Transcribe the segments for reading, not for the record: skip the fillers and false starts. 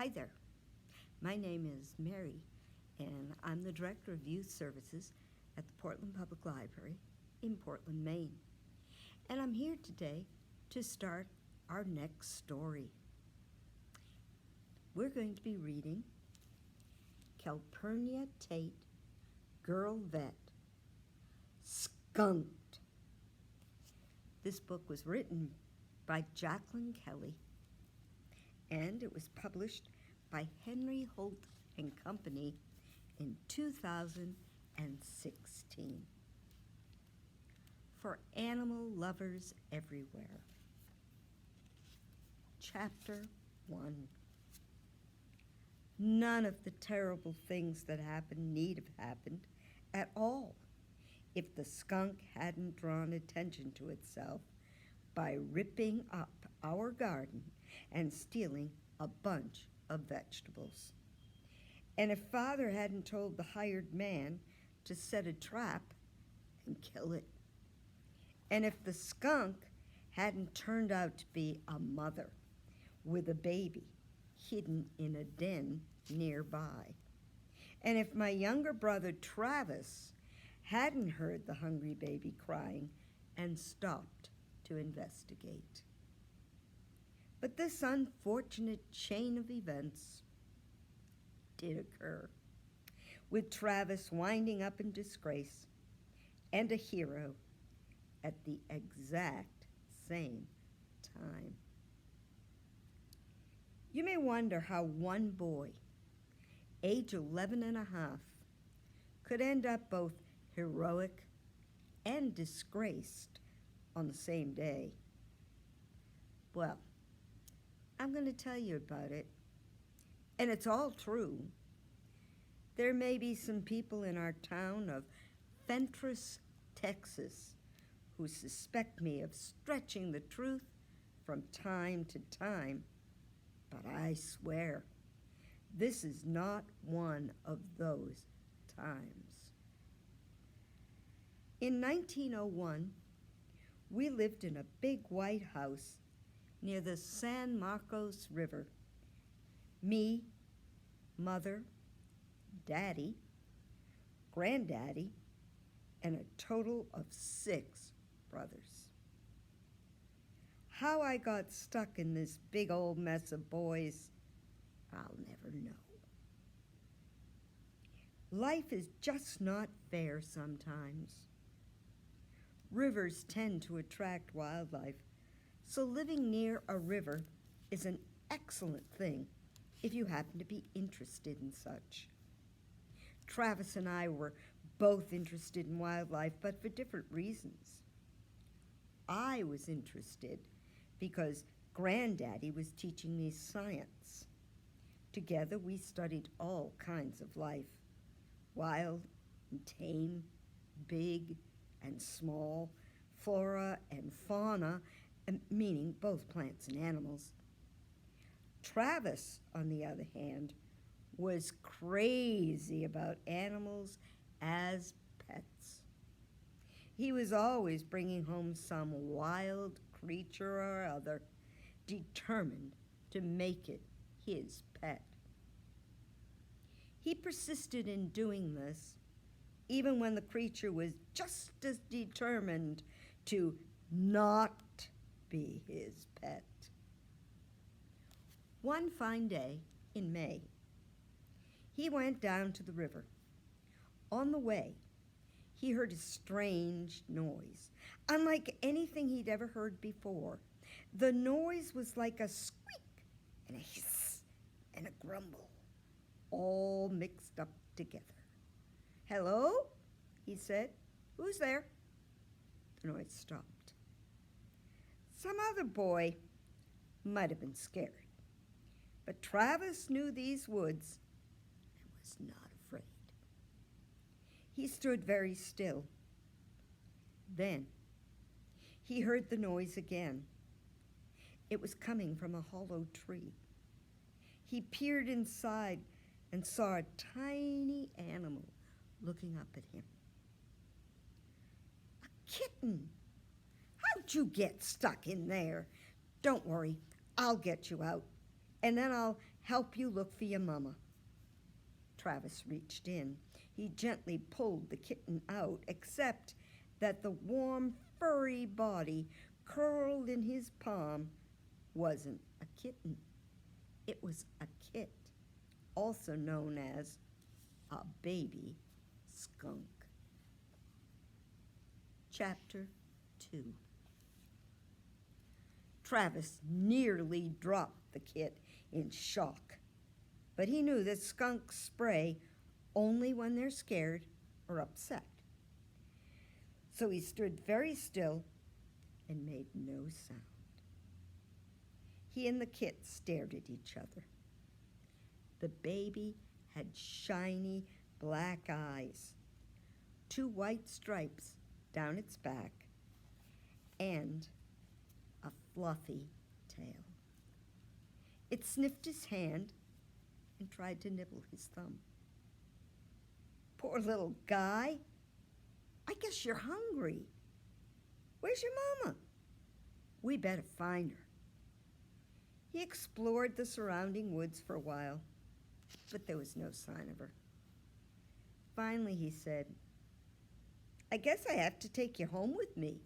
Hi there. My name is Mary, and I'm the Director of Youth Services at the Portland Public Library in Portland, Maine. And I'm here today to start our next story. We're going to be reading Calpurnia Tate, Girl Vet, Skunked. This book was written by Jacqueline Kelly, and it was published by Henry Holt and Company in 2016. For animal lovers everywhere. Chapter 1. None of the terrible things that happened need have happened at all if the skunk hadn't drawn attention to itself by ripping up our garden and stealing a bunch of vegetables. And if Father hadn't told the hired man to set a trap and kill it. And if the skunk hadn't turned out to be a mother with a baby hidden in a den nearby. And if my younger brother Travis hadn't heard the hungry baby crying and stopped to investigate. But this unfortunate chain of events did occur, with Travis winding up in disgrace and a hero at the exact same time. You may wonder how one boy, age 11 and a half, could end up both heroic and disgraced on the same day. Well, I'm going to tell you about it, and it's all true. There may be some people in our town of Fentress, Texas, who suspect me of stretching the truth from time to time, but I swear, this is not one of those times. In 1901, we lived in a big white house near the San Marcos River. Me, Mother, Daddy, Granddaddy, and a total of 6 brothers. How I got stuck in this big old mess of boys, I'll never know. Life is just not fair sometimes. Rivers tend to attract wildlife, so living near a river is an excellent thing if you happen to be interested in such. Travis and I were both interested in wildlife, but for different reasons. I was interested because Granddaddy was teaching me science. Together we studied all kinds of life, wild and tame, big and small, flora and fauna, meaning both plants and animals. Travis, on the other hand, was crazy about animals as pets. He was always bringing home some wild creature or other, determined to make it his pet. He persisted in doing this, even when the creature was just as determined to not be his pet. One fine day in May, he went down to the river. On the way, he heard a strange noise, unlike anything he'd ever heard before. The noise was like a squeak and a hiss and a grumble, all mixed up together. "Hello?" he said. "Who's there?" The noise stopped. Some other boy might have been scared, but Travis knew these woods and was not afraid. He stood very still. Then he heard the noise again. It was coming from a hollow tree. He peered inside and saw a tiny animal looking up at him. "A kitten! How'd you get stuck in there? Don't worry, I'll get you out, and then I'll help you look for your mama." Travis reached in. He gently pulled the kitten out, except that the warm, furry body curled in his palm wasn't a kitten. It was a kit, also known as a baby skunk. Chapter 2. Travis nearly dropped the kit in shock, but he knew that skunks spray only when they're scared or upset. So he stood very still and made no sound. He and the kit stared at each other. The baby had shiny black eyes, 2 white stripes down its back, and a fluffy tail. It sniffed his hand and tried to nibble his thumb. "Poor little guy. I guess you're hungry. Where's your mama? We better find her." He explored the surrounding woods for a while, but there was no sign of her. Finally, he said, "I guess I have to take you home with me.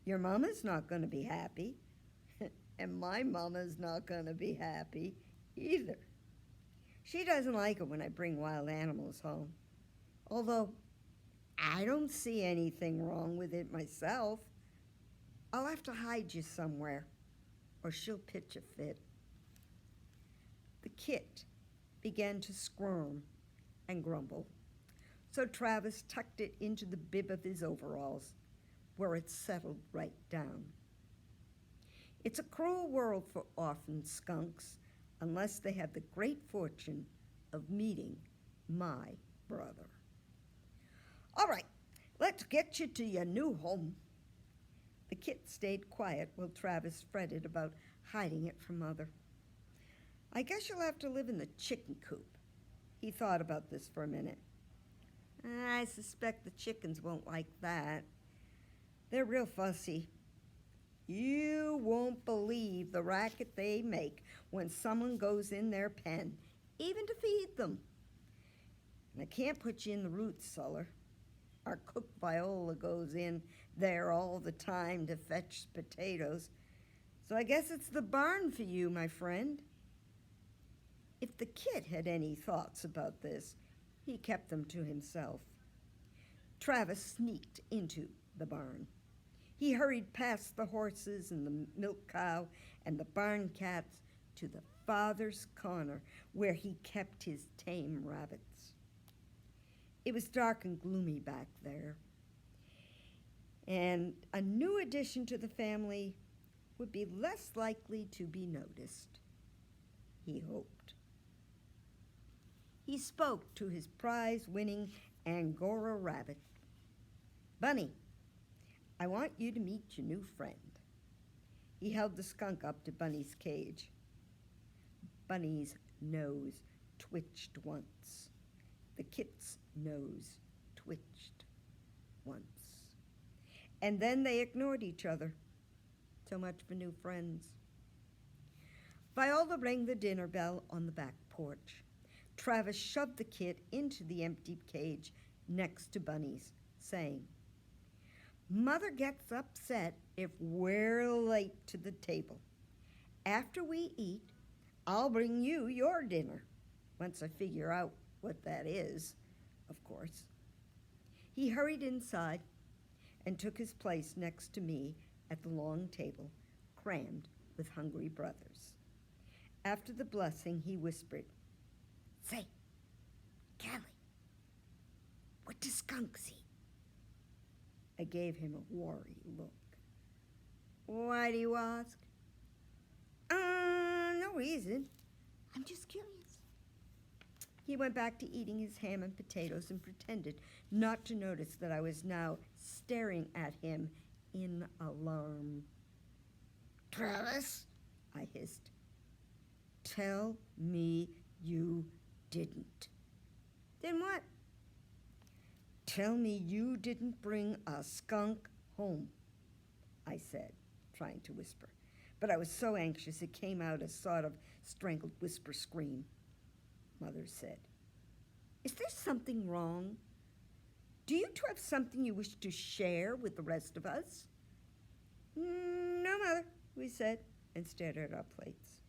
Your mama's not going to be happy, and my mama's not going to be happy either. She doesn't like it when I bring wild animals home, although I don't see anything wrong with it myself. I'll have to hide you somewhere, or she'll pitch a fit." The kit began to squirm and grumble, so Travis tucked it into the bib of his overalls, where it settled right down. It's a cruel world for orphan skunks, unless they have the great fortune of meeting my brother. "All right, let's get you to your new home." The kit stayed quiet while Travis fretted about hiding it from Mother. "I guess you'll have to live in the chicken coop." He thought about this for a minute. "I suspect the chickens won't like that. They're real fussy. You won't believe the racket they make when someone goes in their pen, even to feed them. And I can't put you in the root cellar. Our cook Viola goes in there all the time to fetch potatoes. So I guess it's the barn for you, my friend." If the kid had any thoughts about this, he kept them to himself. Travis sneaked into the barn. He hurried past the horses and the milk cow and the barn cats to the father's corner where he kept his tame rabbits. It was dark and gloomy back there, and a new addition to the family would be less likely to be noticed, he hoped. He spoke to his prize-winning Angora rabbit. "Bunny, I want you to meet your new friend." He held the skunk up to Bunny's cage. Bunny's nose twitched once. The kit's nose twitched once. And then they ignored each other. So much for new friends. Viola rang the dinner bell on the back porch. Travis shoved the kit into the empty cage next to Bunny's, saying, "Mother gets upset if we're late to the table. After we eat, I'll bring you your dinner, once I figure out what that is, of course." He hurried inside and took his place next to me at the long table, crammed with hungry brothers. After the blessing, he whispered, "Say, Callie, what do skunks eat?" I gave him a wary look. "Why do you ask?" No reason. I'm just curious." He went back to eating his ham and potatoes and pretended not to notice that I was now staring at him in alarm. "Travis," I hissed, "tell me you didn't." "Then what?" "Tell me you didn't bring a skunk home," I said, trying to whisper. but I was so anxious it came out a sort of strangled whisper scream. Mother said, "Is there something wrong? Do you two have something you wish to share with the rest of us?" "No, Mother," we said, and stared at our plates.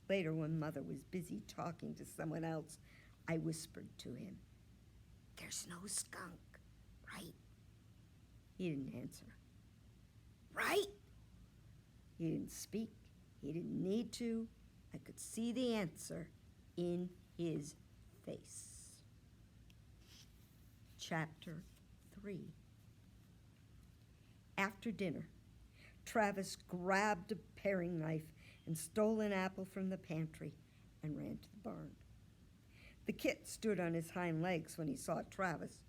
Later, when Mother was busy talking to someone else, I whispered to him, "There's no skunk, right?" He didn't answer. "Right?" He didn't speak. He didn't need to. I could see the answer in his face. Chapter 3. After dinner, Travis grabbed a paring knife and stole an apple from the pantry and ran to the barn. The kit stood on his hind legs when he saw Travis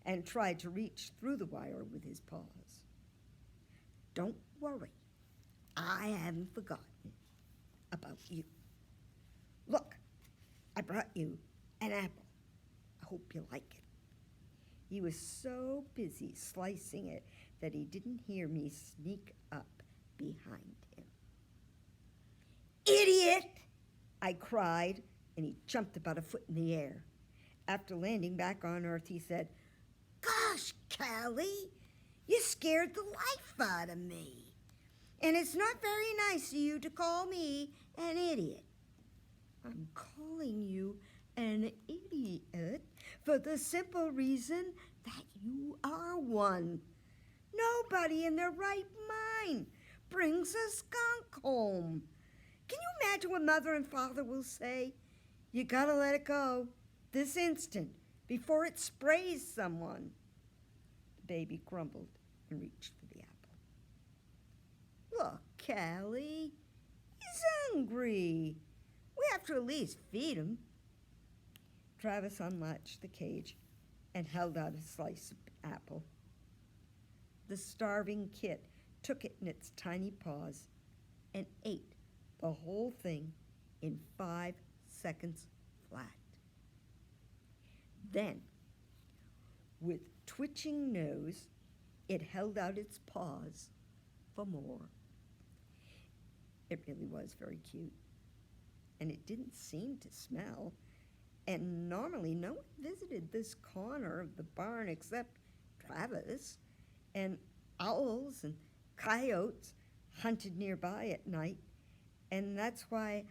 and tried to reach through the wire with his paws. "Don't worry, I haven't forgotten about you. Look, I brought you an apple. I hope you like it." He was so busy slicing it that he didn't hear me sneak up behind him. "Idiot!" I cried, and he jumped about a foot in the air. After landing back on earth, he said, "Gosh, Callie, you scared the life out of me. And it's not very nice of you to call me an idiot." "I'm calling you an idiot for the simple reason that you are one. Nobody in their right mind brings a skunk home. Can you imagine what Mother and Father will say? You gotta let it go this instant before it sprays someone." The baby grumbled and reached for the apple. "Look, Callie, he's hungry. We have to at least feed him." Travis unlatched the cage and held out a slice of apple. The starving kit took it in its tiny paws and ate the whole thing in 5 seconds flat. Then, with twitching nose, it held out its paws for more. It really was very cute, and it didn't seem to smell. And normally no one visited this corner of the barn except Travis, and owls and coyotes hunted nearby at night, and that's why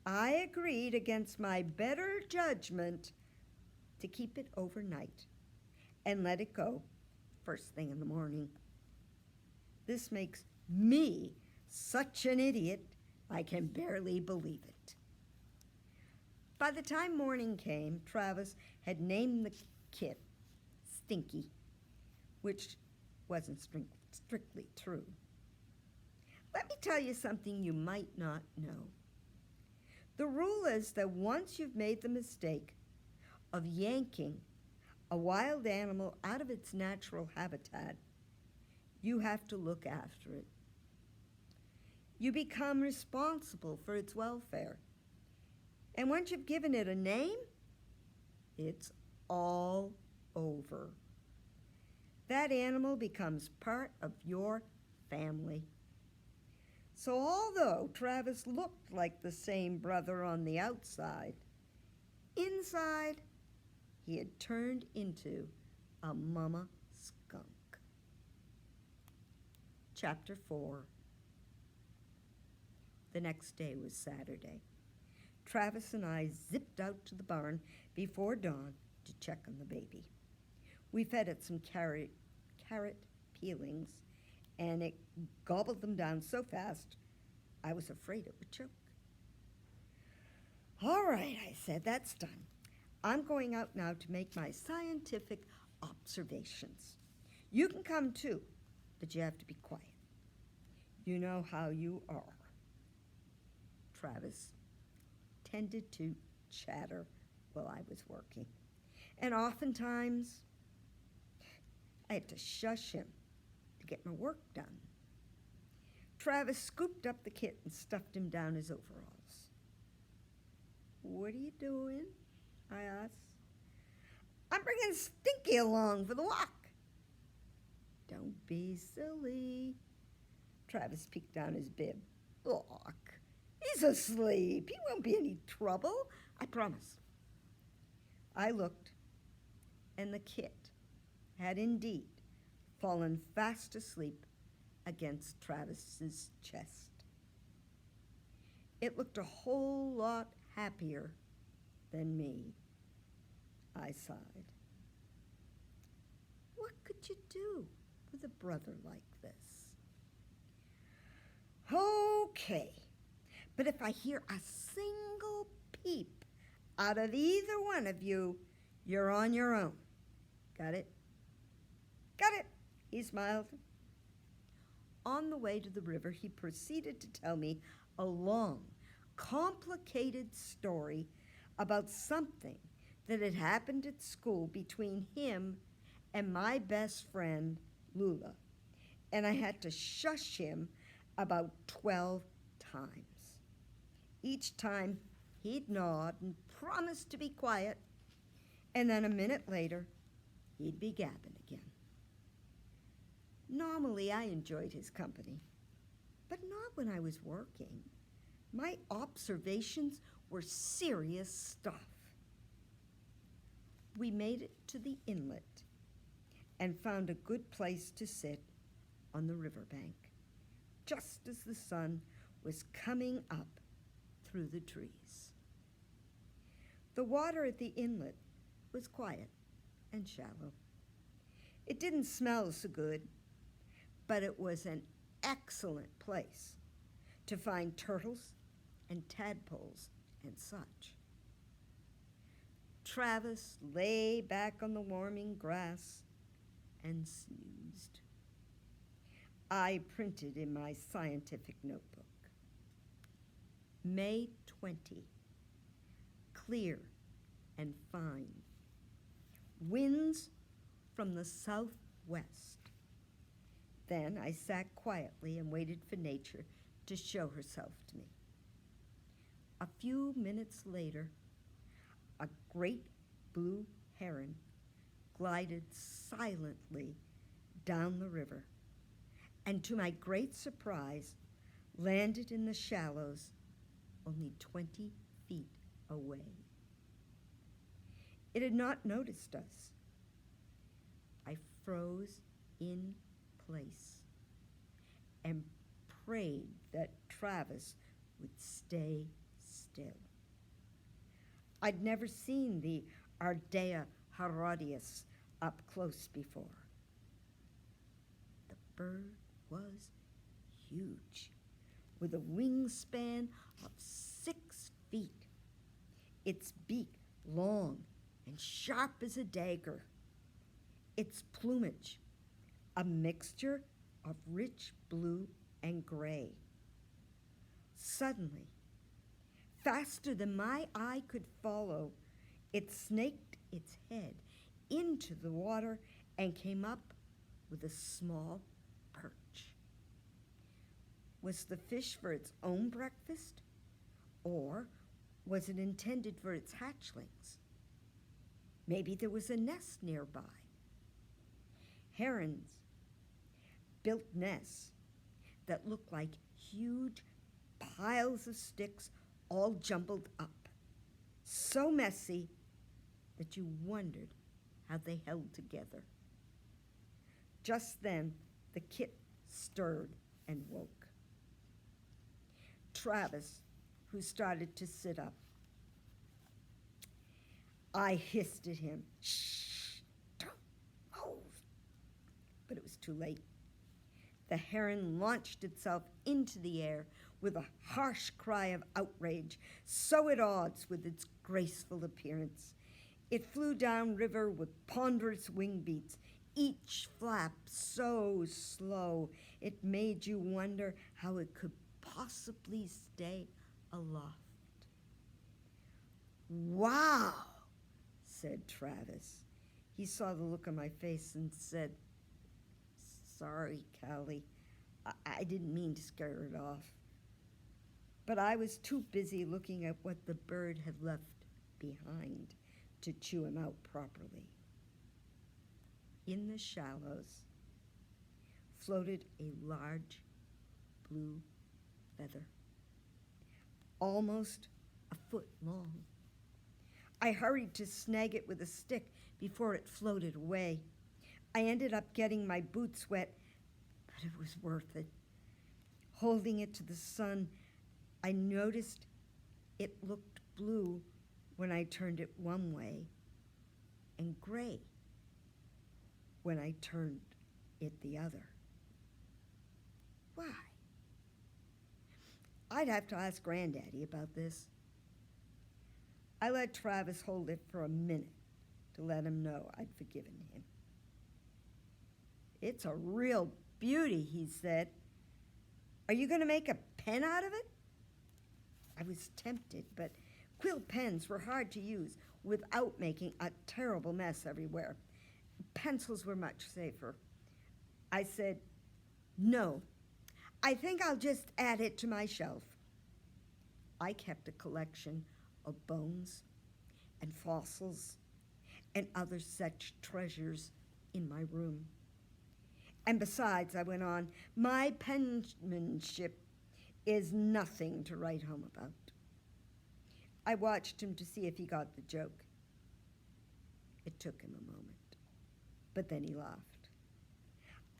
I agreed against my better judgment to keep it overnight and let it go first thing in the morning. This makes me such an idiot, I can barely believe it. By the time morning came, Travis had named the kit Stinky, which wasn't strictly true. Let me tell you something you might not know. The rule is that once you've made the mistake of yanking a wild animal out of its natural habitat, you have to look after it. You become responsible for its welfare. And once you've given it a name, it's all over. That animal becomes part of your family. So although Travis looked like the same brother on the outside, inside he had turned into a mama skunk. Chapter 4. The next day was Saturday. Travis and I zipped out to the barn before dawn to check on the baby. We fed it some carrot peelings, and it gobbled them down so fast I was afraid it would choke. "All right," I said, "that's done. I'm going out now to make my scientific observations. You can come too, but you have to be quiet. You know how you are." Travis tended to chatter while I was working, and oftentimes I had to shush him to get my work done. Travis scooped up the kit and stuffed him down his overalls. "What are you doing?" I asked. "I'm bringing Stinky along for the walk." "Don't be silly." Travis peeked down his bib. Look, he's asleep. He won't be any trouble, I promise. I looked, and the kit had indeed fallen fast asleep against Travis's chest. It looked a whole lot happier than me. I sighed. What could you do with a brother like this? Okay, but if I hear a single peep out of either one of you, you're on your own. Got it? Got it, he smiled. On the way to the river, he proceeded to tell me a long, complicated story about something that had happened at school between him and my best friend, Lula, and I had to shush him about 12 times. Each time, he'd nod and promise to be quiet, and then a minute later, he'd be gabbing again. Normally, I enjoyed his company, but not when I was working. My observations were serious stuff. We made it to the inlet and found a good place to sit on the riverbank, just as the sun was coming up through the trees. The water at the inlet was quiet and shallow. It didn't smell so good, but it was an excellent place to find turtles and tadpoles and such. Travis lay back on the warming grass and snoozed. I printed in my scientific notebook. May 20, clear and fine. Winds from the southwest. Then I sat quietly and waited for nature to show herself to me. A few minutes later, a great blue heron glided silently down the river, and to my great surprise, landed in the shallows only 20 feet away. It had not noticed us. I froze in place and prayed that Travis would stay still. I'd never seen the Ardea herodias up close before. The bird was huge, with a wingspan of 6 feet, its beak long and sharp as a dagger, its plumage a mixture of rich blue and gray. Suddenly, faster than my eye could follow, it snaked its head into the water and came up with a small perch. Was the fish for its own breakfast, or was it intended for its hatchlings? Maybe there was a nest nearby. Herons built nests that looked like huge piles of sticks all jumbled up, so messy that you wondered how they held together. Just then, the kit stirred and woke. Travis, who started to sit up. I hissed at him, "Shh, don't move." But it was too late. The heron launched itself into the air with a harsh cry of outrage, so at odds with its graceful appearance. It flew downriver with ponderous wing beats, each flap so slow it made you wonder how it could possibly stay aloft. "Wow," said Travis. He saw the look on my face and said, "Sorry, Callie. I didn't mean to scare it off." But I was too busy looking at what the bird had left behind to chew him out properly. In the shallows floated a large blue feather, almost a foot long. I hurried to snag it with a stick before it floated away. I ended up getting my boots wet, but it was worth it. Holding it to the sun, I noticed it looked blue when I turned it one way and gray when I turned it the other. Why? I'd have to ask Granddaddy about this. I let Travis hold it for a minute to let him know I'd forgiven him. It's a real beauty, he said. Are you going to make a pen out of it? I was tempted, but quill pens were hard to use without making a terrible mess everywhere. Pencils were much safer. I said, no, I think I'll just add it to my shelf. I kept a collection of bones and fossils and other such treasures in my room. And besides, I went on, my penmanship is nothing to write home about. I watched him to see if he got the joke. It took him a moment, but then he laughed.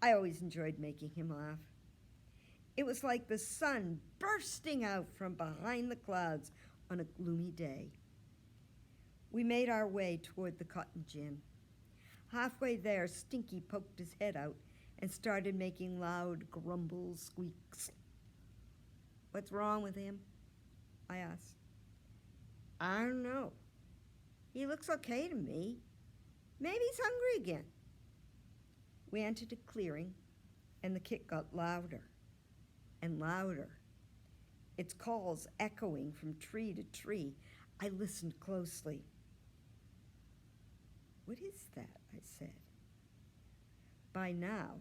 I always enjoyed making him laugh. It was like the sun bursting out from behind the clouds on a gloomy day. We made our way toward the cotton gin. Halfway there, Stinky poked his head out and started making loud grumble squeaks. What's wrong with him? I asked. I don't know. He looks okay to me. Maybe he's hungry again. We entered a clearing, and the kick got louder and louder, its calls echoing from tree to tree. I listened closely. What is that? I said. By now,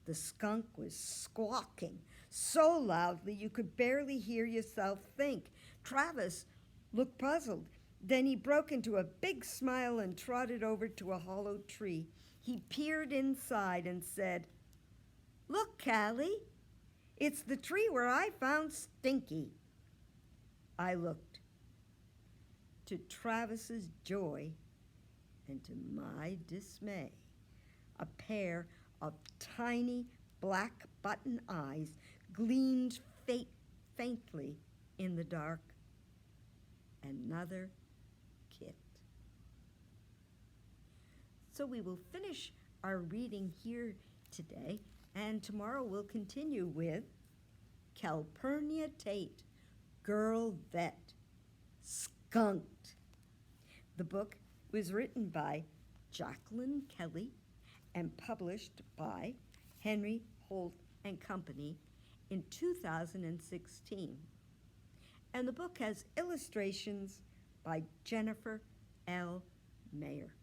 the skunk was squawking so loudly you could barely hear yourself think. Travis looked puzzled. Then he broke into a big smile and trotted over to a hollow tree. He peered inside and said, "Look, Callie, it's the tree where I found Stinky." I looked. To Travis's joy and to my dismay, a pair of tiny black button eyes gleamed faintly in the dark. Another kit. So we will finish our reading here today, and tomorrow we'll continue with Calpurnia Tate, Girl Vet, Skunked. The book was written by Jacqueline Kelly and published by Henry Holt and Company in 2016. And the book has illustrations by Jennifer L. Mayer.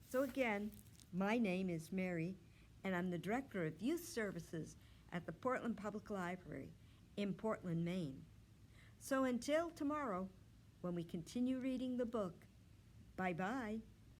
So again, my name is Mary, and I'm the Director of Youth Services at the Portland Public Library in Portland, Maine. So until tomorrow, when we continue reading the book, bye-bye.